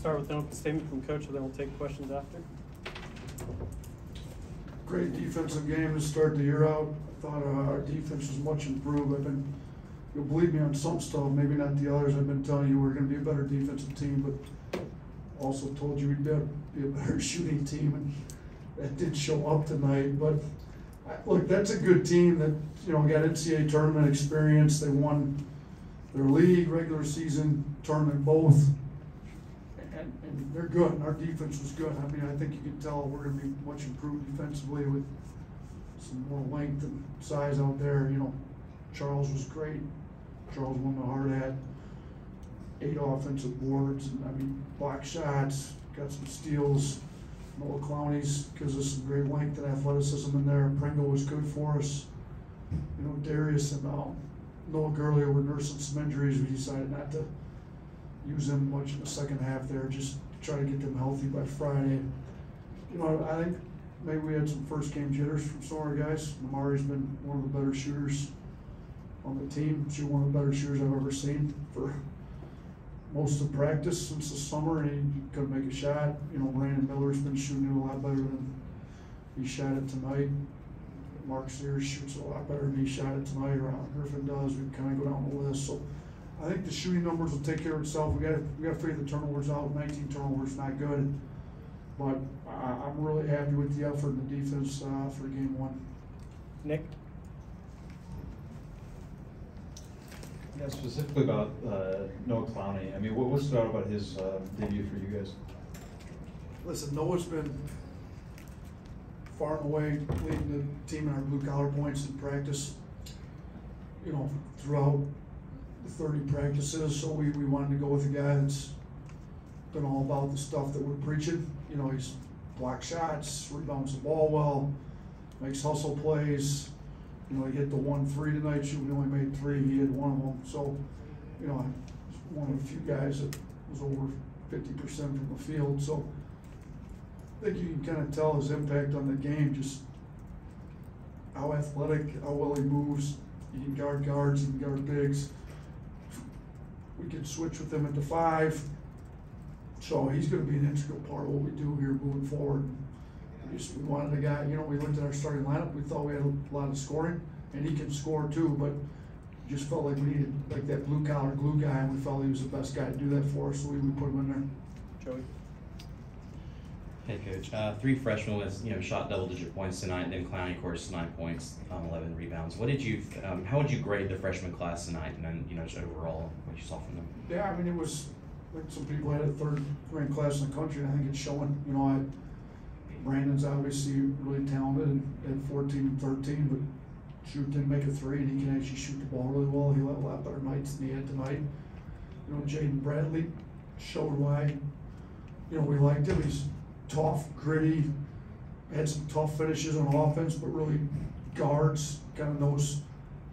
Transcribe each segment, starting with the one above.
start with an open statement from Coach, and then we'll take questions after. Great defensive game to start the year out. I thought our defense was much improved. You'll believe me on some stuff, maybe not the others. I've been telling you we're going to be a better defensive team, but also told you we'd be a better shooting team, and that did show up tonight. But look, that's a good team that got NCAA tournament experience. They won their league, regular season, tournament both, and they're good. Our defense was good. I think you can tell we're going to be much improved defensively with some more length and size out there. Charles was great. Charles won the hard hat. 8 offensive boards, and block shots, got some steals. Noah Clowney's gives us some great length and athleticism in there. Pringle was good for us. Darius and Noah Gurley were nursing some injuries. We decided not to use them much in the second half there, just to try to get them healthy by Friday. I think maybe we had some first game jitters from some of our guys. Amari's been one of the better shooters on the team. She's one of the better shooters I've ever seen for most of practice since the summer, and he couldn't make a shot. Brandon Miller's been shooting it a lot better than he shot it tonight. Mark Sears shoots a lot better than he shot it tonight, or Griffin does. We kind of go down the list. So I think the shooting numbers will take care of itself. We got to figure the turnovers out. 19 turnovers, not good. But I'm really happy with the effort and the defense for game one. Nick? Yeah, specifically about Noah Clowney. What stood out about his debut for you guys? Listen, Noah's been far and away leading the team in our blue collar points in practice, throughout the 30 practices. So we wanted to go with a guy that's been all about the stuff that we're preaching. He's block shots, rebounds the ball well, makes hustle plays. He hit the 1-3 tonight. We only made 3. He hit one of them. So, one of the few guys that was over 50% from the field. So, I think you can kind of tell his impact on the game, just how athletic, how well he moves. He can guard guards, he can guard bigs. We can switch with him at the 5. So he's going to be an integral part of what we do here moving forward. We wanted a guy, we looked at our starting lineup, we thought we had a lot of scoring, and he can score too, but just felt like we needed that blue collar glue guy, and we felt he was the best guy to do that for us, so we put him in there. Joey? Hey Coach, 3 freshmen with shot double-digit points tonight, and then Clowney, of course, 9 points, 11 rebounds. How would you grade the freshman class tonight, and then just overall what you saw from them? Yeah, it was like some people had a 3rd ranked class in the country, and I think it's showing. Brandon's obviously really talented at 14 and 13, but didn't make a 3, and he can actually shoot the ball really well. He'll have a lot better nights than he had tonight. Jaden Bradley showed why we liked him. He's tough, gritty, had some tough finishes on offense, but really guards, kind of knows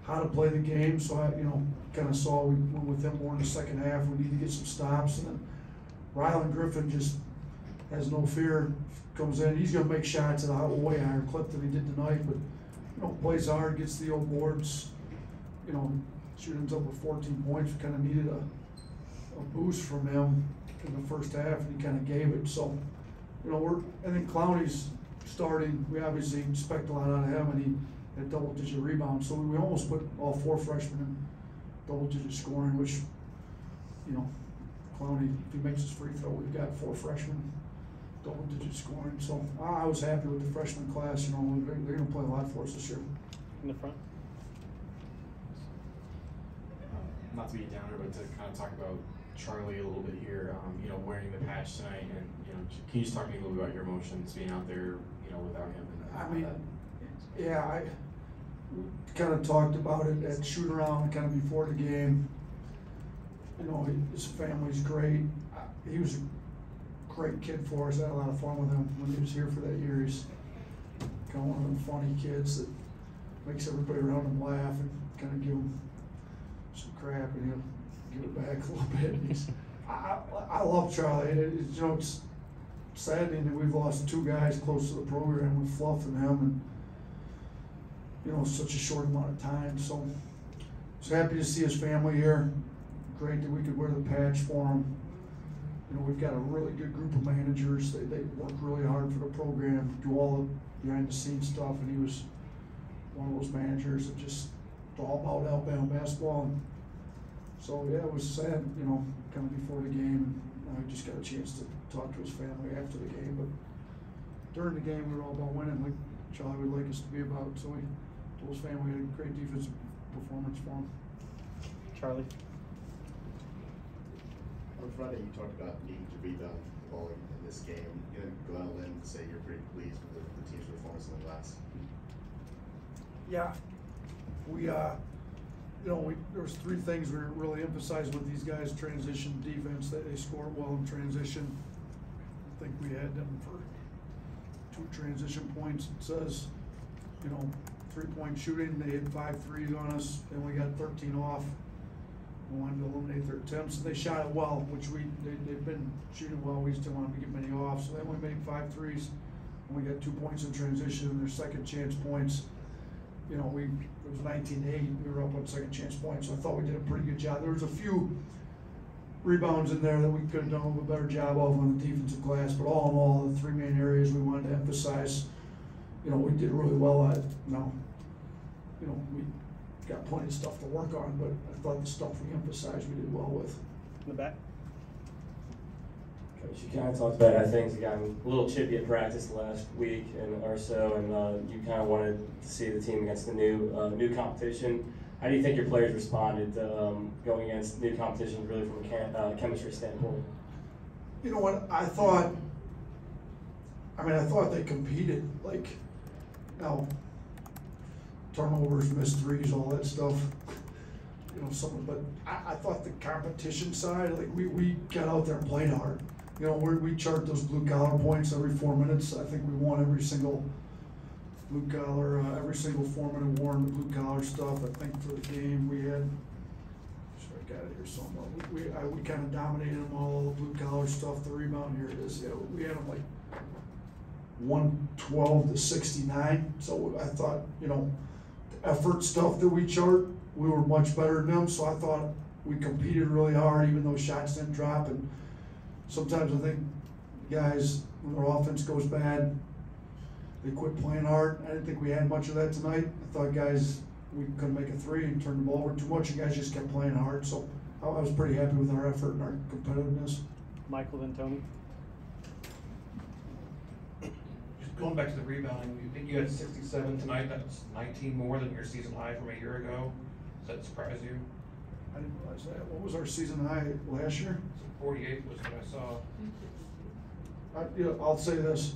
how to play the game. So I kind of saw we went with him more in the second half. We need to get some stops, and then Rylan Griffin just has no fear. Comes in, he's going to make shots at a way higher clip than he did tonight, but plays hard, gets the old boards. Shooting's up with 14 points. We kind of needed a boost from him in the first half, and he kind of gave it. So, I think Clowney's starting. We obviously expect a lot out of him, and he had double-digit rebounds. So we almost put all 4 freshmen in double-digit scoring, which, Clowney, if he makes his free throw, we've got 4 freshmen. Double-digit scoring, so I was happy with the freshman class. They're going to play a lot for us this year. In the front. Not to be a downer, but to kind of talk about Charlie a little bit here. Wearing the patch tonight, and can you just talk to me a little bit about your emotions being out there, without him? We kind of talked about it at shoot around, kind of before the game. His family's great. He was a great kid for us. I had a lot of fun with him when he was here for that year. He's kind of one of them funny kids that makes everybody around him laugh and kind of give him some crap, and he'll give it back a little bit. I love Charlie. It's saddening that we've lost 2 guys close to the program with Fluff and him, and such a short amount of time. So I was happy to see his family here. Great that we could wear the patch for him. You know, we've got a really good group of managers. They work really hard for the program, do all the behind the scenes stuff, and he was one of those managers that just all about Alabama basketball. And so yeah, it was sad, you know, kind of before the game. And I just got a chance to talk to his family after the game, but during the game we were all about winning, like Charlie would like us to be about. So we told his family we had a great defensive performance for him. Charlie. On Friday, you talked about needing to rebound the ball in this game. You're going to go out on a limb and say you're pretty pleased with the team's performance in the glass. Yeah, we you know, there was three things we were really emphasizing with these guys: transition defense, that they scored well in transition. I think we had them for 2 transition points. It says, you know, 3-point shooting. They hit 5 threes on us, and we got 13 off. We wanted to eliminate their attempts, and they shot it well, which they've been shooting well. We just didn't want them to get many off, so they only made 5 threes, and we got 2 points in transition, and their second chance points. You know, it was 19-8. We were up on second chance points, so I thought we did a pretty good job. There was a few rebounds in there that we could have done a little better job of on the defensive glass, but all in all, the 3 main areas we wanted to emphasize, you know, we did really well at. Now, you know, we got plenty of stuff to work on, but I thought the stuff we emphasized we did well with. In the back. Coach, you kind of talked about how things have gotten a little chippy at practice the last week or so, and you kind of wanted to see the team against the new competition. How do you think your players responded to going against new competition, really from a chemistry standpoint? You know what, I thought they competed, like, now, turnovers, missed threes, all that stuff, you know, but I thought the competition side, like, we got out there and played hard. You know, we chart those blue collar points every 4 minutes. I think we won every single blue collar, every single 4-minute war in the blue collar stuff. I think for the game we had, I got it here somewhere. We kind of dominated them all the blue collar stuff. The rebound, here it is. Yeah, we had them like 112 to 69. So I thought, you know, the effort stuff that we chart, we were much better than them. So I thought we competed really hard, even though shots didn't drop. And sometimes I think guys, when their offense goes bad, they quit playing hard. I didn't think we had much of that tonight. I thought guys, we couldn't make a 3 and turn the ball over too much, and guys just kept playing hard. So I was pretty happy with our effort and our competitiveness. Michael, then Tony. Just going back to the rebounding, you think you had 67 tonight? That's 19 more than your season high from a year ago. Does that surprise you? I didn't realize that. What was our season high last year? 48 was what I saw. I'll say this.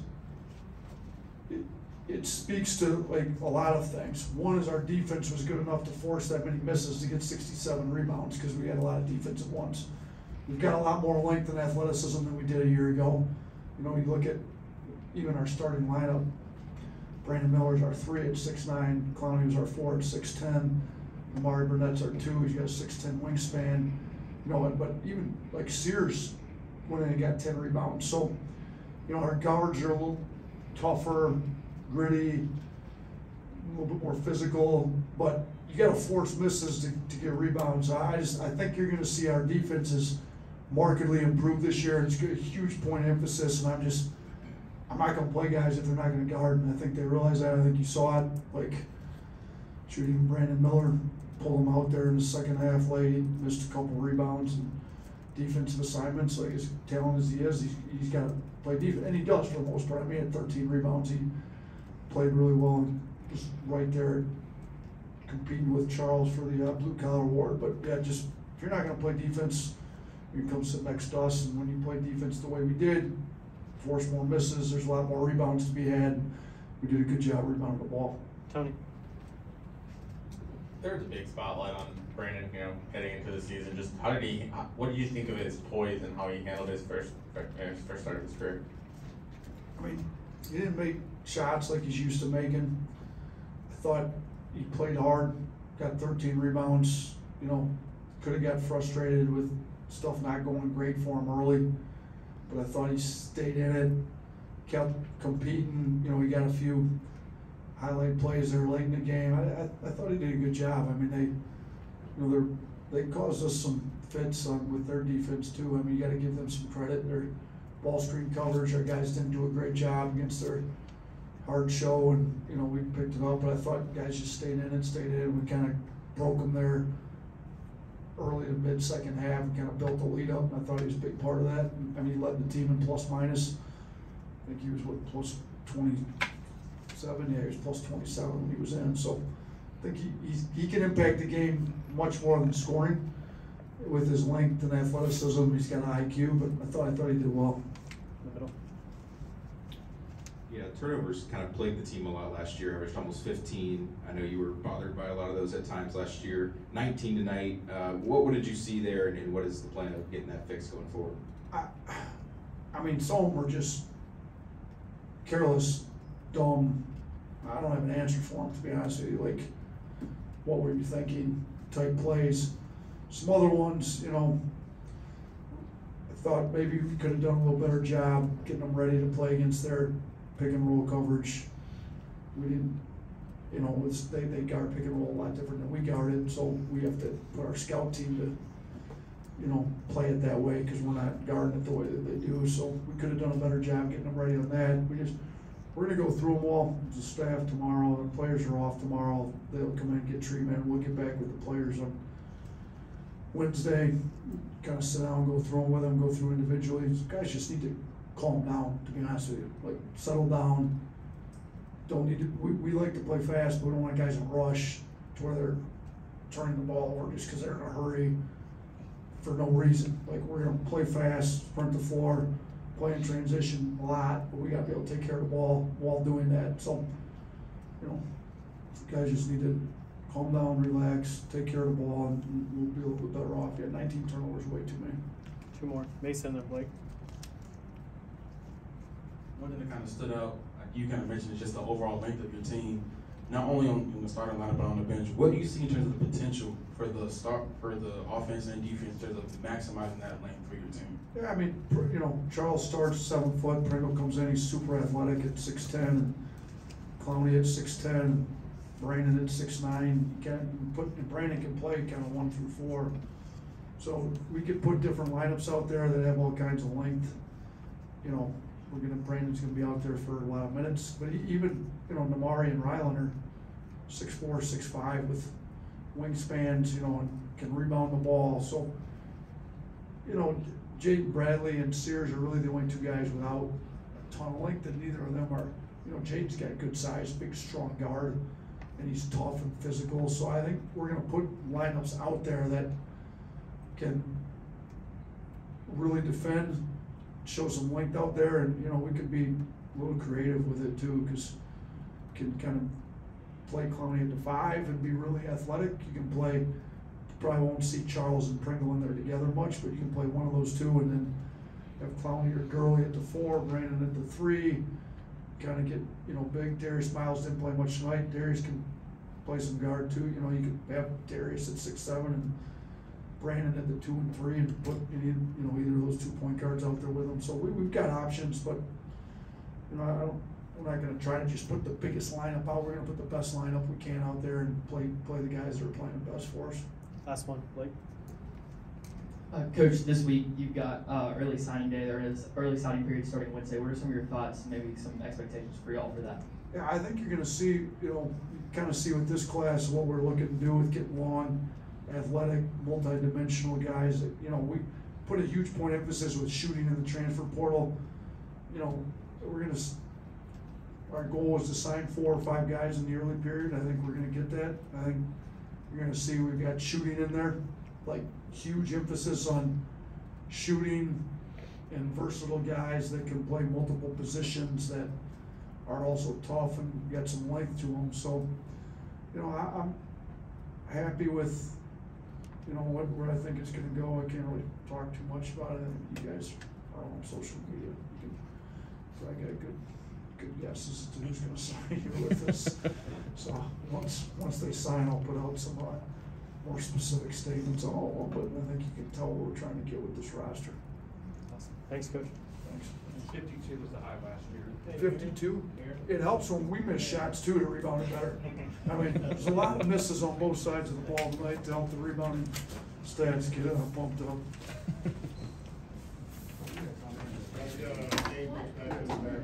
It speaks to like a lot of things. One is our defense was good enough to force that many misses to get 67 rebounds because we had a lot of defensive ones. We've got a lot more length and athleticism than we did a year ago. You know, you look at even our starting lineup. Brandon Miller's our 3 at 6'9", Clowney was our 4 at 6'10", Amari Burnett's our 2, he's got a 6'10" wingspan. You know, but even like Sears went in and got 10 rebounds. So, you know, our guards are a little tougher, gritty, a little bit more physical, but you got to force misses to get rebounds. I think you're going to see our defenses markedly improve this year. It's a huge point of emphasis, and I'm not going to play guys if they're not going to guard, and I think they realize that. I think you saw it, like, shooting Brandon Miller, pull him out there in the second half late, he missed a couple rebounds and defensive assignments. Like, as talented as he is, he's got to play defense, and he does for the most part. I mean, he had 13 rebounds. He played really well and was right there competing with Charles for the blue collar award. But yeah, just if you're not going to play defense, you can come sit next to us, and when you play defense the way we did, force more misses, there's a lot more rebounds to be had. We did a good job rebounding the ball. Tony. There's a big spotlight on Brandon, you know, heading into the season. Just what do you think of his poise and how he handled his first start of his career? I mean, he didn't make shots like he's used to making. I thought he played hard, got 13 rebounds, you know, could have got frustrated with stuff not going great for him early, but I thought he stayed in it, kept competing. You know, he got a few highlight plays there late in the game. I thought he did a good job. I mean, they caused us some fits with their defense too. I mean, you gotta give them some credit. Their ball screen coverage, our guys didn't do a great job against their hard show, and, you know, we picked it up, but I thought guys just stayed in. We kind of broke them there early to mid second half and kind of built the lead up, and I thought he was a big part of that. I mean, he led the team in plus minus. I think he was plus 27, yeah, he was plus 27 when he was in, so I think he can impact the game much more than scoring with his length and athleticism. He's got an IQ, but I thought he did well. In the middle. Yeah, turnovers kind of plagued the team a lot last year, averaged almost 15. I know you were bothered by a lot of those at times last year. 19 tonight. What did you see there, and what is the plan of getting that fixed going forward? I mean, some of them were just careless, dumb. I don't have an answer for them, to be honest with you. Like, what were you thinking type plays. Some other ones, you know, I thought maybe we could have done a little better job getting them ready to play against their pick and roll coverage. We didn't, you know, they guard pick and roll a lot different than we guarded, so we have to put our scout team to, you know, play it that way because we're not guarding it the way that they do. So we could have done a better job getting them ready on that. We're going to go through them all as a staff tomorrow. The players are off tomorrow. They'll come in and get treatment. We'll get back with the players on Wednesday, kind of sit down and go through them with them, go through individually. Guys just need to calm down, to be honest with you. Like, settle down. Don't need to, we like to play fast, but we don't want guys in rush to where they're turning the ball over just because they're in a hurry for no reason. Like, we're going to play fast, sprint the floor, play in transition a lot, but we got to be able to take care of the ball while doing that. So, you know, guys just need to calm down, relax, take care of the ball, and we'll be a little bit better off. Yeah, 19 turnovers, way too many. Two more. Mason and Blake. One thing that kind of stood out, like you kind of mentioned, is just the overall length of your team, not only in the starting lineup but on the bench. What do you see in terms of the potential for the offense and defense in terms of maximizing that length for your team? Yeah, I mean, you know, Charles starts 7 foot, Pringle comes in, he's super athletic at 6'10", and Clowney at 6'10", Brandon at 6'9". Brandon can play kind of 1 through 4. So we could put different lineups out there that have all kinds of length. You know, Brandon's gonna be out there for a lot of minutes, but even, you know, Namari and Rylan are 6'4", 6'5" with wingspans, you know, and can rebound the ball. So, you know, Jaden Bradley and Sears are really the only two guys without a ton of length, and neither of them are, you know, Jaden's got good size, big, strong guard, and he's tough and physical. So I think we're gonna put lineups out there that can really defend, show some length out there, and, you know, we could be a little creative with it too, because you can kind of play Clowney at the 5 and be really athletic. You can play, you probably won't see Charles and Pringle in there together much, but you can play one of those two and then have Clowney or Gurley at the 4, Brandon at the 3, kind of get, you know, big. Darius Miles didn't play much tonight. Darius can play some guard too. You know, you could have Darius at 6'7" and Brandon at the 2 and 3, and put, you know, either of those 2 point guards out there with them. So we've got options, but, you know, we're not going to try to just put the biggest lineup out. We're going to put the best lineup we can out there and play the guys that are playing the best for us. Last one, Blake. Coach, this week you've got early signing day. There is early signing period starting Wednesday. What are some of your thoughts, maybe some expectations for y'all for that? Yeah, I think you're going to see, you know, kind of see with this class what we're looking to do with getting long, athletic, multi-dimensional guys. That, you know, we put a huge point of emphasis with shooting in the transfer portal. You know, our goal is to sign 4 or 5 guys in the early period. I think we're going to get that. I think you're going to see we've got shooting in there, like huge emphasis on shooting and versatile guys that can play multiple positions that are also tough and got some length to them. So, you know, I'm happy with, you know, where I think it's going to go. I can't really talk too much about it. I think you guys are on social media. You can probably get good guesses as to who's going to sign here with this. So once they sign, I'll put out some more specific statements on all of them. But I think you can tell what we're trying to get with this roster. Awesome. Thanks, Coach. Thanks. 52 was the high last year. 52. It helps when we miss shots too to rebound it better. I mean, there's a lot of misses on both sides of the ball tonight to help the rebounding stats get pumped up.